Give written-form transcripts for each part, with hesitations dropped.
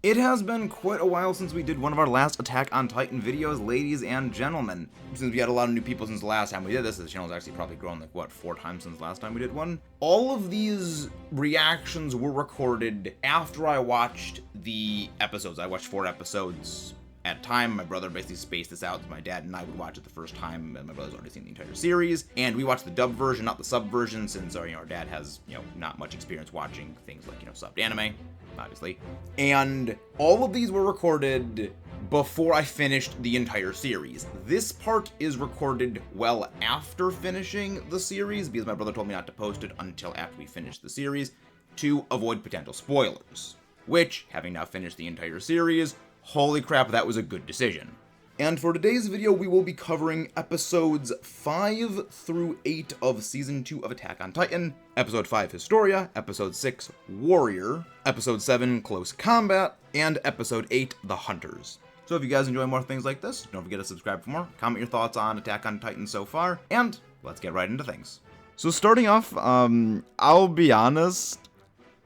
It has been quite a while since we did one of our last Attack on Titan videos, ladies and gentlemen. Since we had a lot of new people since the last time we did this, the channel's actually probably grown like, what, 4 times since the last time we did one? All of these reactions were recorded after I watched the episodes. I watched 4 episodes at a time. My brother basically spaced this out. My dad and I would watch it the first time, and my brother's already seen the entire series. And we watched the dub version, not the sub version, since our dad has, not much experience watching things like, subbed anime, obviously. And all of these were recorded before I finished the entire series. This part is recorded well after finishing the series, because my brother told me not to post it until after we finished the series, to avoid potential spoilers. Which, having now finished the entire series, holy crap, that was a good decision. And for today's video, we will be covering episodes 5 through 8 of Season 2 of Attack on Titan, Episode 5, Historia, Episode 6, Warrior, Episode 7, Close Combat, and Episode 8, The Hunters. So if you guys enjoy more things like this, don't forget to subscribe for more, comment your thoughts on Attack on Titan so far, and let's get right into things. So starting off, I'll be honest,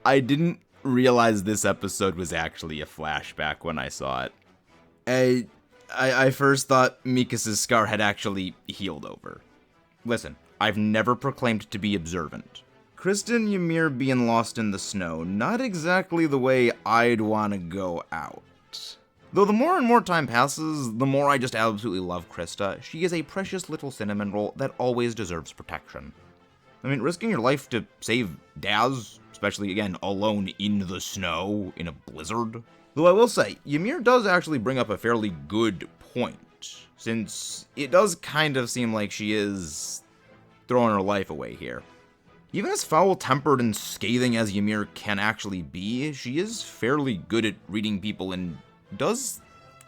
I didn't realize this episode was actually a flashback when I saw it. I first thought Mikas's scar had actually healed over. Listen, I've never proclaimed to be observant. Krista and Ymir being lost in the snow, not exactly the way I'd want to go out. Though the more and more time passes, the more I just absolutely love Krista. She is a precious little cinnamon roll that always deserves protection. I mean, risking your life to save Daz, especially, again, alone in the snow, in a blizzard. Though I will say, Ymir does actually bring up a fairly good point, since it does kind of seem like she is throwing her life away here. Even as foul-tempered and scathing as Ymir can actually be, she is fairly good at reading people and does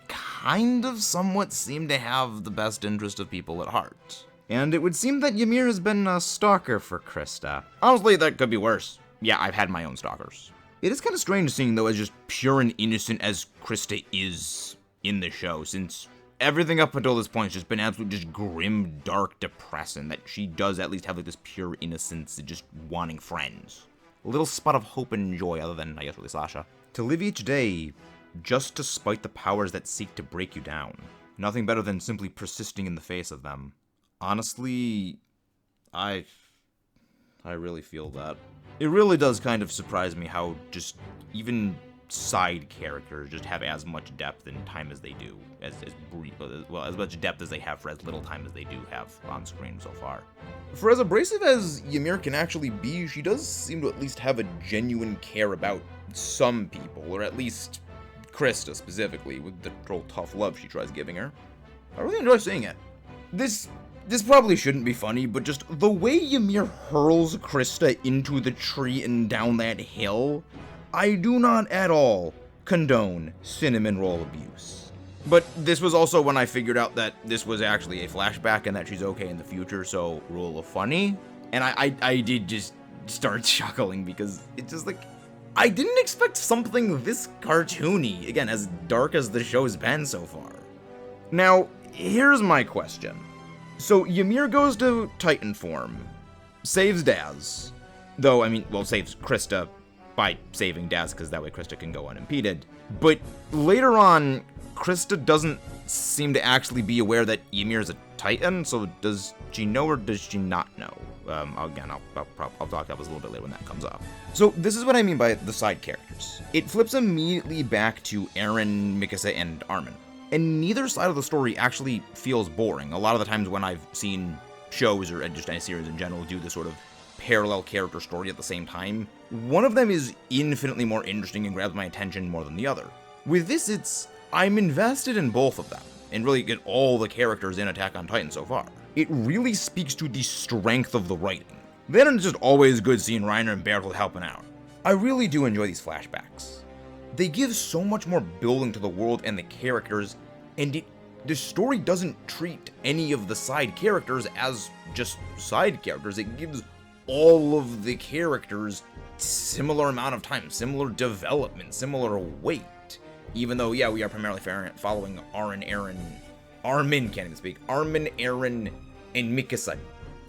kind of somewhat seem to have the best interest of people at heart. And it would seem that Ymir has been a stalker for Krista. Honestly, that could be worse. Yeah, I've had my own stalkers. It is kind of strange seeing, though, as just pure and innocent as Krista is in the show, since everything up until this point has just been absolutely just grim, dark, depressing, that she does at least have like this pure innocence and just wanting friends. A little spot of hope and joy, other than, I guess, really Sasha. To live each day just to spite the powers that seek to break you down. Nothing better than simply persisting in the face of them. Honestly, I really feel that. It really does kind of surprise me how just even side characters just have as much depth and time as they do, as much depth as they have for as little time as they do have on screen so far. For as abrasive as Ymir can actually be, she does seem to at least have a genuine care about some people, or at least Krista specifically, with the troll tough love she tries giving her. I really enjoy seeing it. This probably shouldn't be funny, but just the way Ymir hurls Krista into the tree and down that hill, I do not at all condone cinnamon roll abuse. But this was also when I figured out that this was actually a flashback and that she's okay in the future, so rule of funny. And I did just start chuckling because it's just like, I didn't expect something this cartoony, again, as dark as the show's been so far. Now, here's my question. So, Ymir goes to Titan form, saves Daz, though, saves Krista by saving Daz, because that way Krista can go unimpeded. But later on, Krista doesn't seem to actually be aware that Ymir is a Titan, so does she know or does she not know? I'll talk about this a little bit later when that comes up. So, this is what I mean by the side characters. It flips immediately back to Eren, Mikasa, and Armin. And neither side of the story actually feels boring. A lot of the times when I've seen shows or just any series in general do this sort of parallel character story at the same time, one of them is infinitely more interesting and grabs my attention more than the other. With this, I'm invested in both of them, and really get all the characters in Attack on Titan so far. It really speaks to the strength of the writing. Then it's just always good seeing Reiner and Bertolt helping out. I really do enjoy these flashbacks. They give so much more building to the world and the characters, and the story doesn't treat any of the side characters as just side characters. It gives all of the characters similar amount of time, similar development, similar weight. Even though, yeah, we are primarily following Armin, Eren, and Mikasa.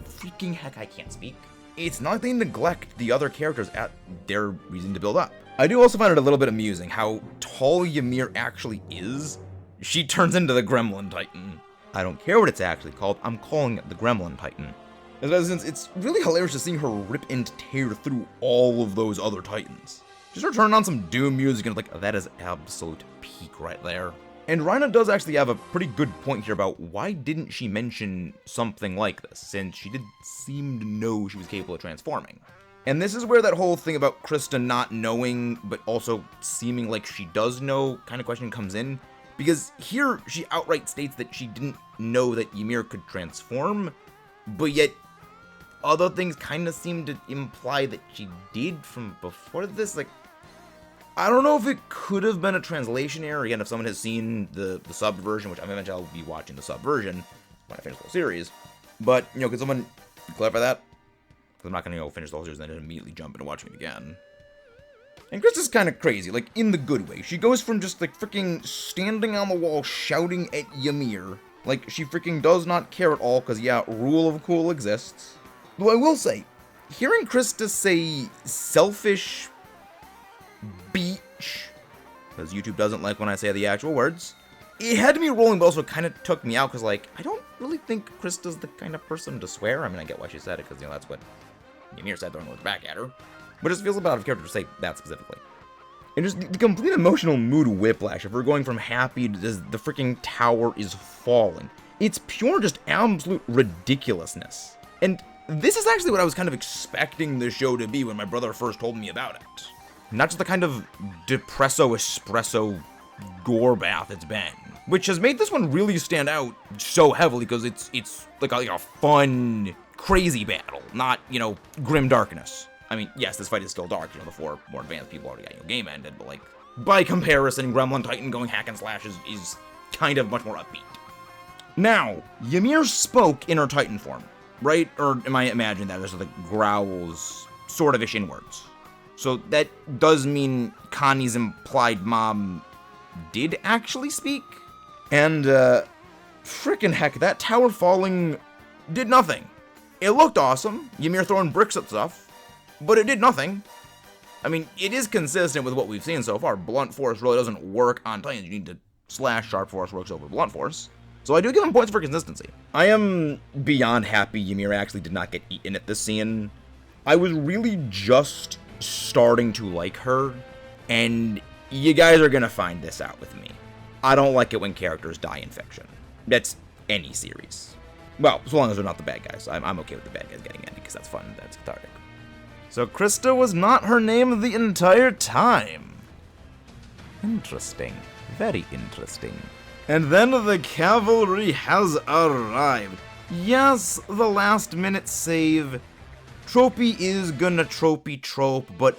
Freaking heck, I can't speak. It's not like they neglect the other characters at their reason to build up. I do also find it a little bit amusing how tall Ymir actually is. She turns into the Gremlin Titan. I don't care what it's actually called, I'm calling it the Gremlin Titan. Since it's really hilarious to see her rip and tear through all of those other Titans. She starts turning on some Doom music and it's like, that is absolute peak right there. And Rhina does actually have a pretty good point here about why didn't she mention something like this, since she did seem to know she was capable of transforming. And this is where that whole thing about Krista not knowing, but also seeming like she does know kind of question comes in. Because here, she outright states that she didn't know that Ymir could transform, but yet other things kind of seem to imply that she did from before this. Like, I don't know if it could have been a translation error. Again, if someone has seen the sub version, which I eventually I'll be watching the sub version when I finish the whole series. But, you know, could someone clarify that? Because I'm not going to finish the whole series and then immediately jump into watching it again. And Krista's kind of crazy, like, in the good way. She goes from just, like, freaking standing on the wall shouting at Ymir. Like, she freaking does not care at all, because, yeah, rule of cool exists. Though I will say, hearing Krista say selfish beach, because YouTube doesn't like when I say the actual words, it had me rolling, but also kind of took me out, because, like, I don't really think Krista's the kind of person to swear. I mean, I get why she said it, because, you know, that's what Ymir said, throwing it back at her. But it just feels a bit out of character to say that specifically. And just the complete emotional mood whiplash of her going from happy to the freaking tower is falling. It's pure just absolute ridiculousness. And this is actually what I was kind of expecting the show to be when my brother first told me about it. Not just the kind of depresso espresso gore bath it's been. Which has made this one really stand out so heavily because it's like a fun, crazy battle, not, you know, grim darkness. I mean, yes, this fight is still dark, you know, the 4 more advanced people already got your game ended, but, like, by comparison, Gremlin Titan going hack and slash is kind of much more upbeat. Now, Ymir spoke in her Titan form, right? Or am I imagining that as the growls sort of-ish inwards? So that does mean Connie's implied mom did actually speak? And, frickin' heck, that tower falling did nothing. It looked awesome, Ymir throwing bricks at stuff, but it did nothing. I mean, it is consistent with what we've seen so far. Blunt force really doesn't work on Titans. You need to slash sharp force works over blunt force. So I do give him points for consistency. I am beyond happy Ymir actually did not get eaten at this scene. I was really just starting to like her, and you guys are gonna find this out with me. I don't like it when characters die in fiction. That's any series. Well, as long as they're not the bad guys. I'm okay with the bad guys getting ended, because that's fun, that's cathartic. So Krista was not her name the entire time. Interesting. Very interesting. And then the cavalry has arrived. Yes, the last minute save. Tropey is gonna tropey trope, but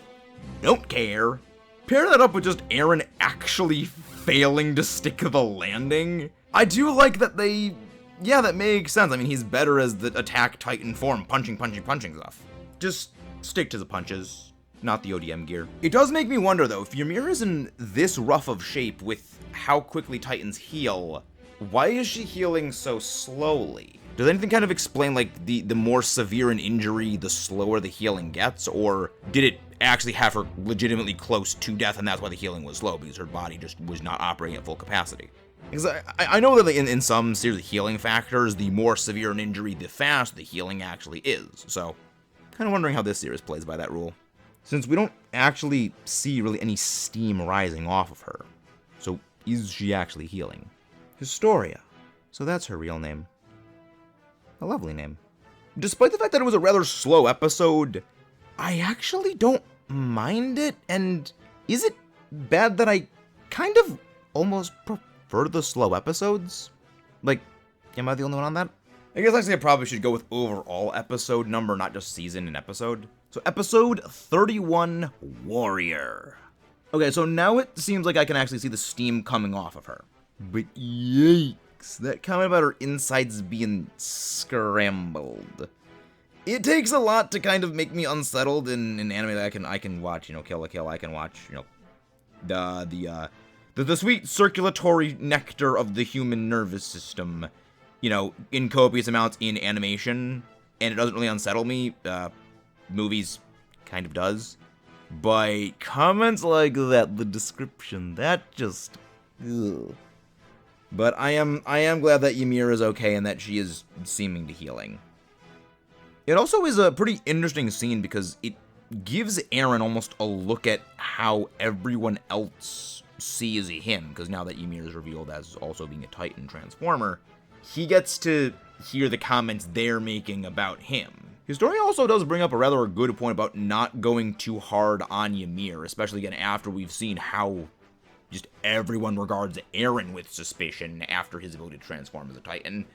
don't care. Pair that up with just Aaron actually failing to stick the landing. I do like that they... Yeah, that makes sense. I mean, he's better as the attack Titan form, punching stuff. Just stick to the punches, not the ODM gear. It does make me wonder, though, if Ymir is in this rough of shape with how quickly Titans heal, why is she healing so slowly? Does anything kind of explain, like, the more severe an injury, the slower the healing gets? Or did it actually have her legitimately close to death, and that's why the healing was slow, because her body just was not operating at full capacity? Because I know that in some series of healing factors, the more severe an injury, the faster the healing actually is. So, kind of wondering how this series plays by that rule. Since we don't actually see really any steam rising off of her. So, is she actually healing? Historia. So that's her real name. A lovely name. Despite the fact that it was a rather slow episode, I actually don't mind it, and is it bad that I kind of almost prefer the slow episodes? Like, am I the only one on that? I guess actually I probably should go with overall episode number, not just season and episode. So episode 31, Warrior. Okay, so now it seems like I can actually see the steam coming off of her. But yikes, that comment about her insides being scrambled. It takes a lot to kind of make me unsettled in an anime that I can watch, you know, Kill la Kill, I can watch, you know, the sweet circulatory nectar of the human nervous system, you know, in copious amounts in animation, and it doesn't really unsettle me. Movies kind of does. But comments like that, the description, that just... Ugh. But I am glad that Ymir is okay and that she is seeming to healing. It also is a pretty interesting scene because it gives Eren almost a look at how everyone else sees him, because now that Ymir is revealed as also being a Titan Transformer, he gets to hear the comments they're making about him. His story also does bring up a rather good point about not going too hard on Ymir, especially again after we've seen how just everyone regards Eren with suspicion after his ability to transform as a Titan.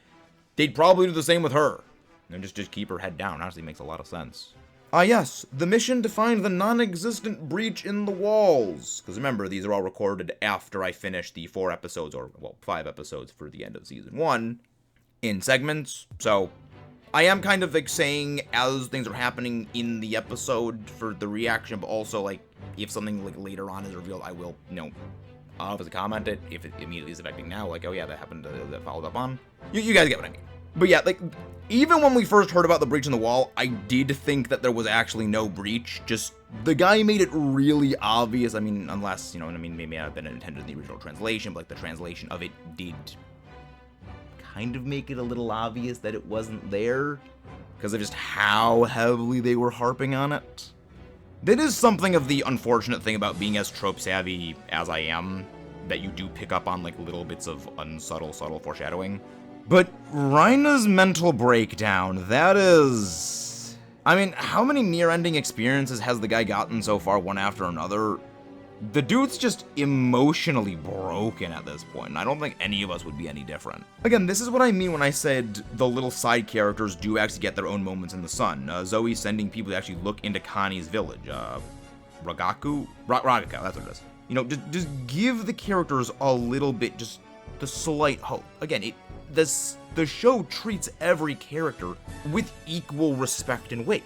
They'd probably do the same with her. And just keep her head down. Honestly, makes a lot of sense. Ah yes, the mission to find the non-existent breach in the walls. Because remember, these are all recorded after I finish the 4 episodes, or, well, 5 episodes for the end of Season 1, in segments. So, I am kind of, like, saying as things are happening in the episode for the reaction, but also, like, if something, like, later on is revealed, I will, you know, obviously comment it, if it immediately is affecting now, like, oh yeah, that happened, that followed up on. You guys get what I mean. But yeah, like, even when we first heard about the breach in the wall, I did think that there was actually no breach. Just, the guy made it really obvious. I mean, unless, you know, I mean, maybe I've been intended in the original translation, but like the translation of it did kind of make it a little obvious that it wasn't there, because of just how heavily they were harping on it. That is something of the unfortunate thing about being as trope savvy as I am, that you do pick up on like little bits of subtle foreshadowing. But Reina's mental breakdown, that is... I mean, how many near-ending experiences has the guy gotten so far, one after another? The dude's just emotionally broken at this point, and I don't think any of us would be any different. Again, this is what I mean when I said the little side characters do actually get their own moments in the sun. Zoe sending people to actually look into Connie's village. Ragaku, that's what it is. You know, just give the characters a little bit, just the slight hope. Again, the show treats every character with equal respect and weight.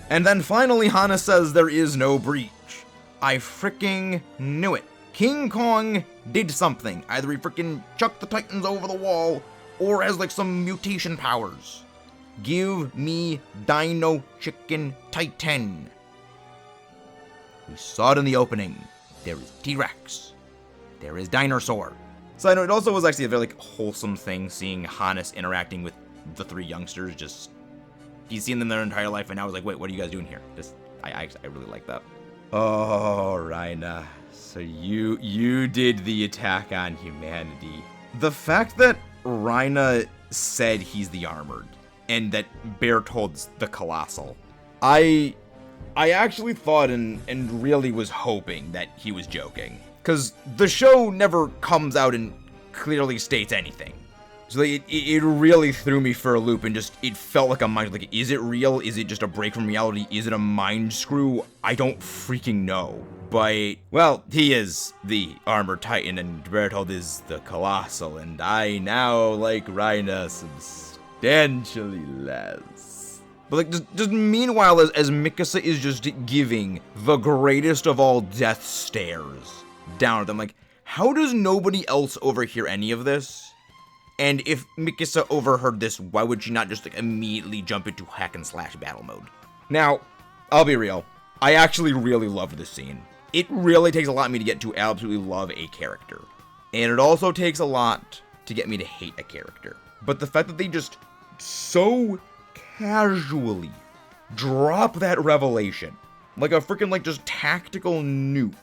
And then finally Hana says there is no breach. I fricking knew it. King Kong did something. Either he fricking chucked the Titans over the wall, or has like some mutation powers. Give me Dino Chicken Titan. We saw it in the opening. There is T-Rex. There is Dinosaur. So I know it also was actually a very like wholesome thing seeing Hannes interacting with the 3 youngsters. Just, he's seen them their entire life, and now I was like, wait, what are you guys doing here? Just, I really like that. Oh, Reina. So you did the attack on humanity. The fact that Reina said he's the armored, and that Berthold's the colossal, I actually thought and really was hoping that he was joking. Because the show never comes out and clearly states anything. So it really threw me for a loop, and just, it felt like a mind, like, is it real? Is it just a break from reality? Is it a mind screw? I don't freaking know. But, well, he is the Armored Titan, and Berthold is the Colossal, and I now like Reina substantially less. But, like, just meanwhile, as Mikasa is just giving the greatest of all death stares down at them, like, how does nobody else overhear any of this? And if Mikasa overheard this, why would she not just like immediately jump into hack and slash battle mode? Now, I'll be real, I actually really loved this scene. It really takes a lot of me to get to absolutely love a character. And it also takes a lot to get me to hate a character. But the fact that they just so casually drop that revelation, like a freaking like just tactical nuke,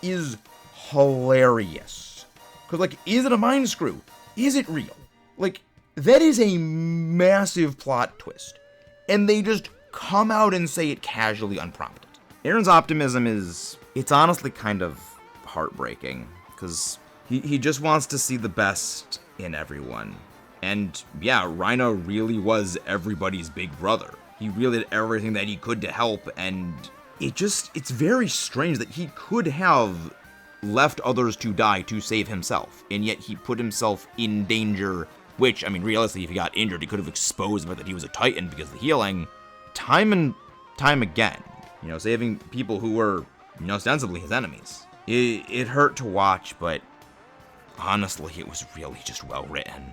is hilarious. Cause like, is it a mind screw? Is it real? Like, that is a massive plot twist. And they just come out and say it casually unprompted. Eren's optimism it's honestly kind of heartbreaking. Cause he just wants to see the best in everyone. And yeah, Reina really was everybody's big brother. He really did everything that he could to help, and it's very strange that he could have left others to die to save himself, and yet he put himself in danger, which, I mean, realistically, if he got injured, he could have exposed the fact that he was a Titan because of the healing, time and time again, you know, saving people who were, you know, ostensibly his enemies. It hurt to watch, but honestly, it was really just well written.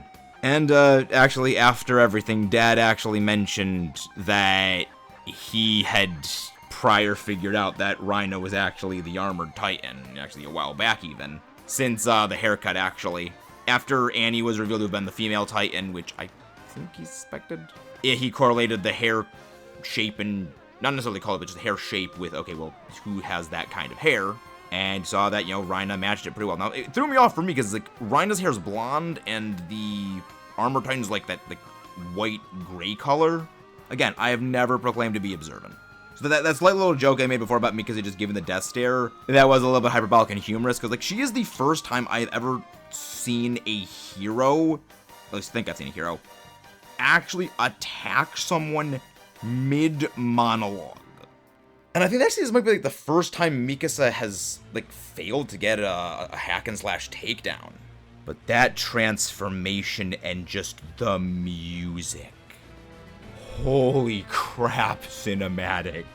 And actually, after everything, Dad actually mentioned that he had prior figured out that Rhino was actually the Armored Titan, actually a while back even, since the haircut actually. After Annie was revealed to have been the female Titan, which I think he suspected, he correlated the hair shape and, not necessarily color, but just hair shape with, okay, well, who has that kind of hair? And saw that, you know, Rhina matched it pretty well. Now, it threw me off for me, because, like, Rhina's hair is blonde, and the Armored Titan's, like, that, like, white-gray color. Again, I have never proclaimed to be observant. So that slight little joke I made before about Mikasa just giving the death stare, that was a little bit hyperbolic and humorous, because, like, she is the first time I've ever seen a hero, at least think I've seen a hero, actually attack someone mid-monologue. And I think actually this might be, like, the first time Mikasa has, like, failed to get a hack and slash takedown. But that transformation and just the music. Holy crap, cinematic.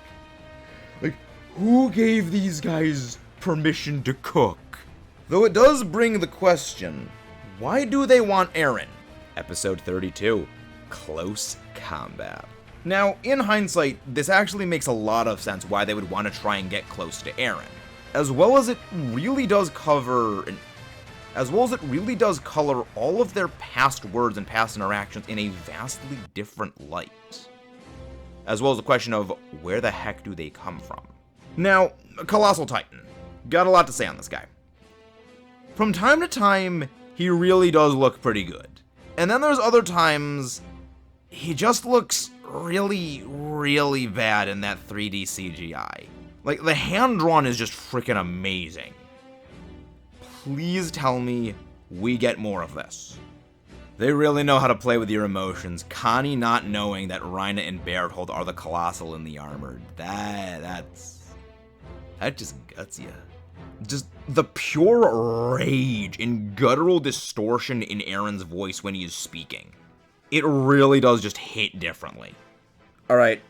Like, who gave these guys permission to cook? Though it does bring the question, why do they want Eren? Episode 32, Close Combat. Now, in hindsight, this actually makes a lot of sense why they would want to try and get close to Eren. As well as it really does color all of their past words and past interactions in a vastly different light. As well as the question of, where the heck do they come from? Now, Colossal Titan. Got a lot to say on this guy. From time to time, he really does look pretty good. And then there's other times, he just looks really, really bad in that 3D CGI. Like, the hand-drawn is just freaking amazing. Please tell me we get more of this. They really know how to play with your emotions. Connie not knowing that Rhina and Berthold are the Colossal and the Armored. That just guts ya. Just the pure rage and guttural distortion in Eren's voice when he is speaking. It really does just hit differently. Alright.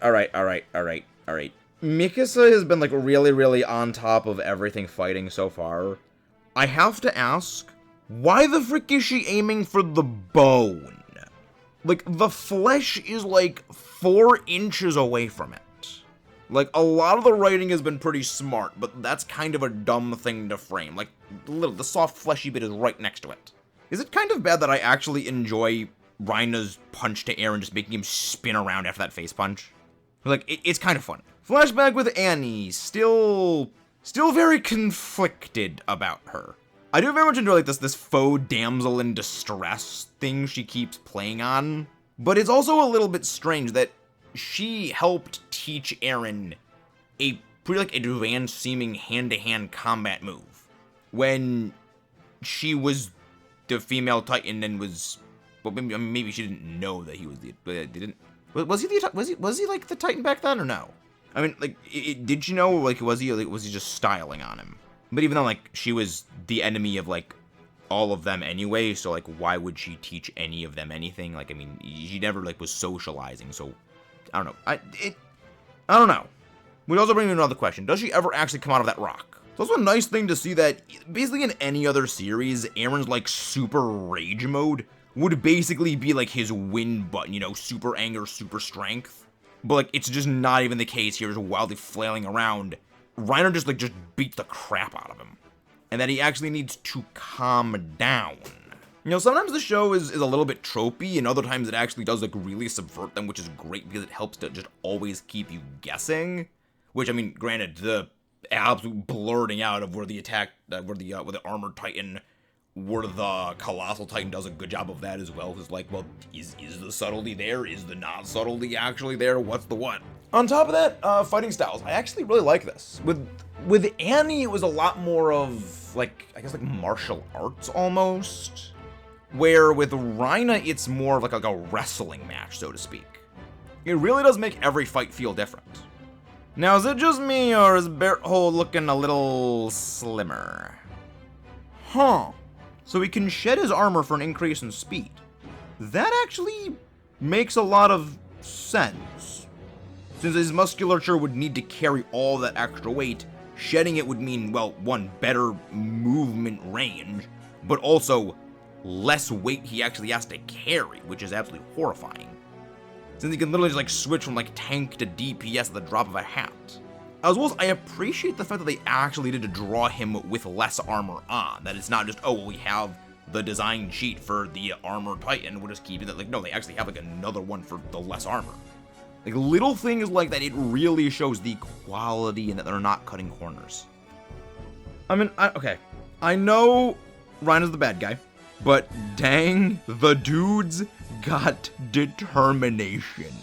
Mikasa has been, like, really, really on top of everything fighting so far. I have to ask, why the frick is she aiming for the bone? Like, the flesh is, like, 4 inches away from it. Like, a lot of the writing has been pretty smart, but that's kind of a dumb thing to frame. Like, the soft, fleshy bit is right next to it. Is it kind of bad that I actually enjoy Rhina's punch to Eren just making him spin around after that face punch? Like, it's kind of fun. Flashback with Annie, still very conflicted about her. I do very much enjoy, like, this faux damsel in distress thing she keeps playing on, but it's also a little bit strange that she helped teach Eren a pretty, like, advanced seeming hand-to-hand combat move when she was the female Titan and was, well, maybe she didn't know that he was was he like the Titan back then or no? I mean, like, did she know, like, was he just styling on him? But even though, like, she was the enemy of, like, all of them anyway, so, like, why would she teach any of them anything? Like, I mean, she never, like, was socializing, so, I don't know. I don't know. Which also brings me to another question. Does she ever actually come out of that rock? It's also a nice thing to see that, basically in any other series, Eren's, like, super rage mode would basically be, like, his win button, you know, super anger, super strength. But, like, it's just not even the case here. He's wildly flailing around. Reiner just beats the crap out of him. And that he actually needs to calm down. You know, sometimes the show is a little bit tropey, and other times it actually does, like, really subvert them, which is great because it helps to just always keep you guessing. Which, I mean, granted, the absolute blurting out of where the Armored Titan, where the Colossal Titan does a good job of that as well. It's like, well, is the subtlety there? Is the non-subtlety actually there? What's the what? On top of that, fighting styles. I actually really like this. With Annie, it was a lot more of, like, I guess, like, martial arts almost. Where with Rhina, it's more of like a wrestling match, so to speak. It really does make every fight feel different. Now, is it just me, or is Berthold looking a little slimmer? Huh. So he can shed his armor for an increase in speed. That actually makes a lot of sense. Since his musculature would need to carry all that extra weight, shedding it would mean, well, one, better movement range, but also less weight he actually has to carry, which is absolutely horrifying. Since he can literally just, like, switch from, like, tank to DPS at the drop of a hat. As well as I appreciate the fact that they actually did to draw him with less armor on. That it's not just, oh, well, we have the design sheet for the armor Titan, we'll just keep it. Like, no, they actually have like another one for the less armor. Like, little things like that, it really shows the quality and that they're not cutting corners. I mean, okay. I know Rhino's the bad guy, but dang, the dude's got determination.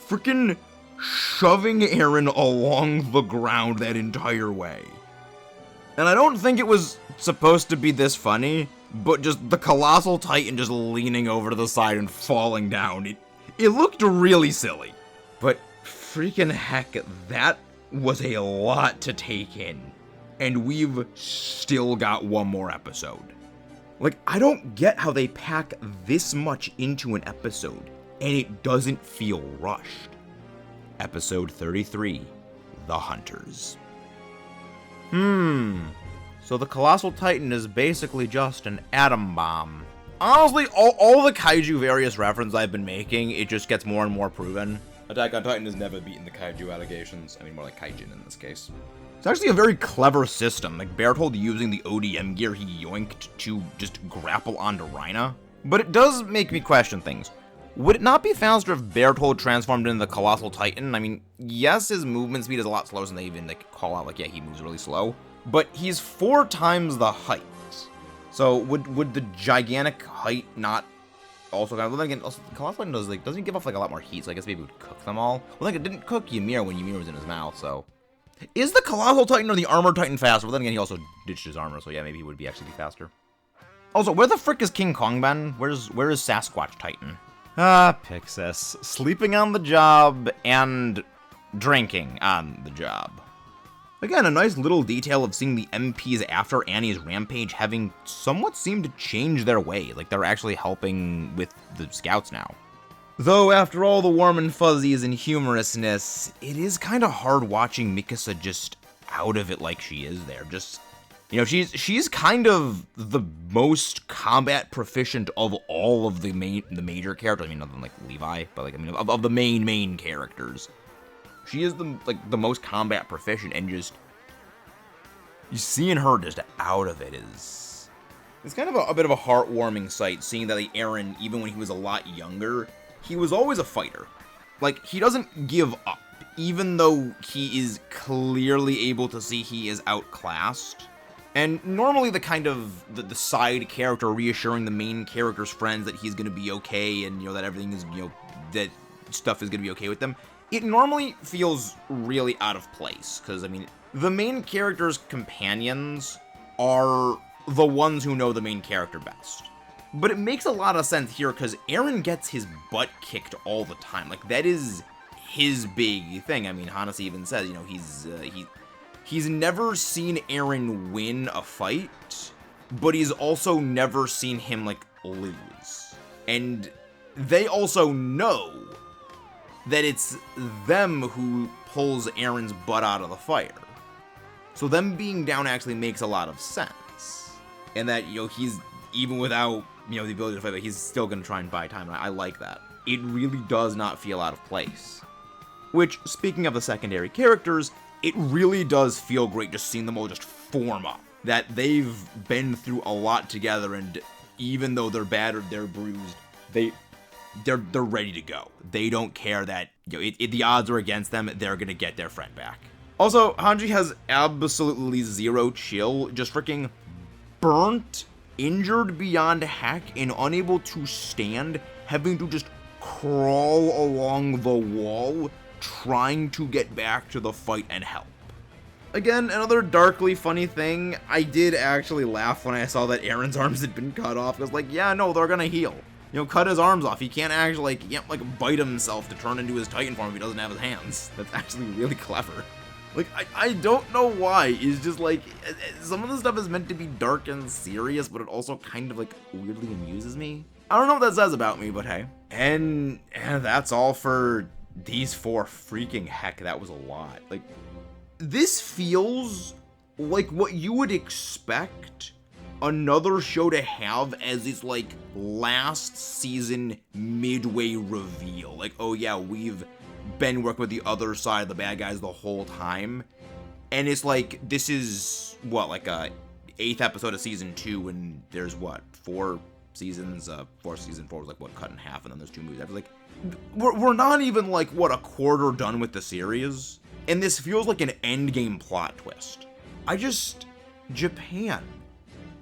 Freaking shoving Eren along the ground that entire way. And I don't think it was supposed to be this funny, but just the colossal Titan just leaning over to the side and falling down. It looked really silly. But freaking heck, that was a lot to take in. And we've still got one more episode. Like, I don't get how they pack this much into an episode, and it doesn't feel rushed. Episode 33, The Hunters. So the Colossal Titan is basically just an atom bomb. Honestly, all the kaiju various references I've been making, it just gets more and more proven. Attack on Titan has never beaten the kaiju allegations. I mean, more like kaijin in this case. It's actually a very clever system, like Berthold using the ODM gear he yoinked to just grapple onto Rhina. But it does make me question things. Would it not be faster if Berthold transformed into the Colossal Titan? I mean, yes, his movement speed is a lot slower, and they even like call out like, yeah, he moves really slow. But he's 4 times the height. So would the gigantic height not also kind of, then again, also the Colossal Titan doesn't he give off like a lot more heat, so I guess maybe it would cook them all. Well, like it didn't cook Ymir when Ymir was in his mouth, so. Is the Colossal Titan or the Armored Titan faster? Well, then again, he also ditched his armor, so yeah, maybe he would actually be faster. Also, where the frick is King Kong been? Where is Sasquatch Titan? Pixis. Sleeping on the job and drinking on the job. Again, a nice little detail of seeing the MPs after Annie's rampage having somewhat seemed to change their way. Like, they're actually helping with the scouts now. Though, after all the warm and fuzzies and humorousness, it is kind of hard watching Mikasa just out of it like she is there. Just, you know, she's kind of the most combat proficient of all of the major characters. I mean, other than like Levi, but like, I mean, of the main characters. She is the most combat proficient, and just you seeing her just out of it is, it's kind of a bit of a heartwarming sight, seeing that like Eren, even when he was a lot younger, he was always a fighter. Like, he doesn't give up, even though he is clearly able to see he is outclassed. And normally the kind of the side character reassuring the main character's friends that he's gonna be okay, and you know that everything is, you know, that stuff is gonna be okay with them. It normally feels really out of place, because, I mean, the main character's companions are the ones who know the main character best. But it makes a lot of sense here, because Eren gets his butt kicked all the time. Like, that is his big thing. I mean, Hannes even says, you know, he's never seen Eren win a fight, but he's also never seen him, like, lose. And they also know that it's them who pulls Eren's butt out of the fire. So them being down actually makes a lot of sense. And that, you know, he's, even without, you know, the ability to fight, but he's still going to try and buy time, and I like that. It really does not feel out of place. Which, speaking of the secondary characters, it really does feel great just seeing them all just form up. That they've been through a lot together, and even though they're battered, they're bruised, they're ready to go. They don't care that, you know, the odds are against them, they're gonna get their friend back. Also, Hanji has absolutely zero chill, just freaking burnt, injured beyond heck, and unable to stand, having to just crawl along the wall, trying to get back to the fight and help. Again, another darkly funny thing, I did actually laugh when I saw that Eren's arms had been cut off. I was like, yeah, no, they're gonna heal. You know, cut his arms off. He can't actually, like, he can't, like, bite himself to turn into his Titan form if he doesn't have his hands. That's actually really clever. Like, I don't know why. It's just, like, some of the stuff is meant to be dark and serious, but it also kind of, like, weirdly amuses me. I don't know what that says about me, but hey. And that's all for these 4. Freaking heck, that was a lot. Like, this feels like what you would expect another show to have as its, like, last season midway reveal. Like, oh yeah, we've been working with the other side of the bad guys the whole time. And it's like, this is, what, like a 8th episode of season 2, and there's, what, 4 seasons? Season 4 was, like, what, cut in half, and then there's 2 movies. I was like, we're not even, like, what, a quarter done with the series? And this feels like an endgame plot twist. Japan.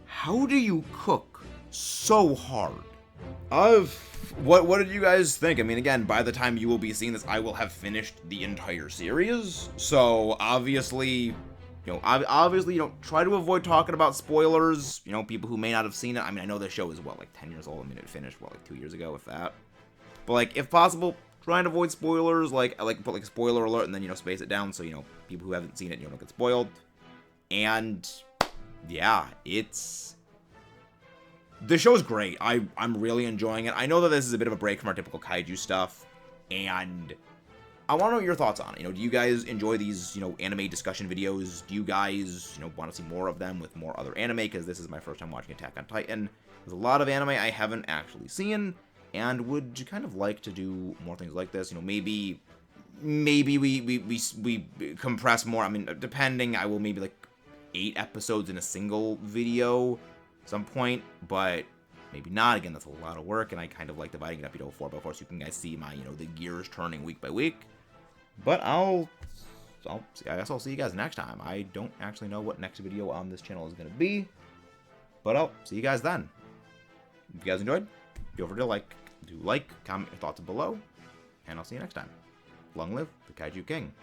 How do you cook so hard? What did you guys think? I mean, again, by the time you will be seeing this, I will have finished the entire series. So obviously, try to avoid talking about spoilers. People who may not have seen it. I mean, I know the show is like 10 years old. I mean, it finished like 2 years ago, if that. But like, if possible, try and avoid spoilers. Like put like spoiler alert and then space it down so people who haven't seen it don't get spoiled. And yeah, the show's great. I'm really enjoying it. I know that this is a bit of a break from our typical kaiju stuff, and I want to know your thoughts on it. Do you guys enjoy these, anime discussion videos? Do you guys, want to see more of them with more other anime? Because this is my first time watching Attack on Titan. There's a lot of anime I haven't actually seen, and would kind of like to do more things like this. Maybe we compress more. I mean, depending, I will maybe like 8 episodes in a single video some point, but maybe not. Again, that's a lot of work, and I kind of like dividing it up 4x4 so you can guys see my the gears turning week by week. But I guess I'll see you guys next time. I don't actually know what next video on this channel is going to be, but I'll see you guys then. If you guys enjoyed, feel free to comment your thoughts below, and I'll see you next time. Long live the Kaiju King.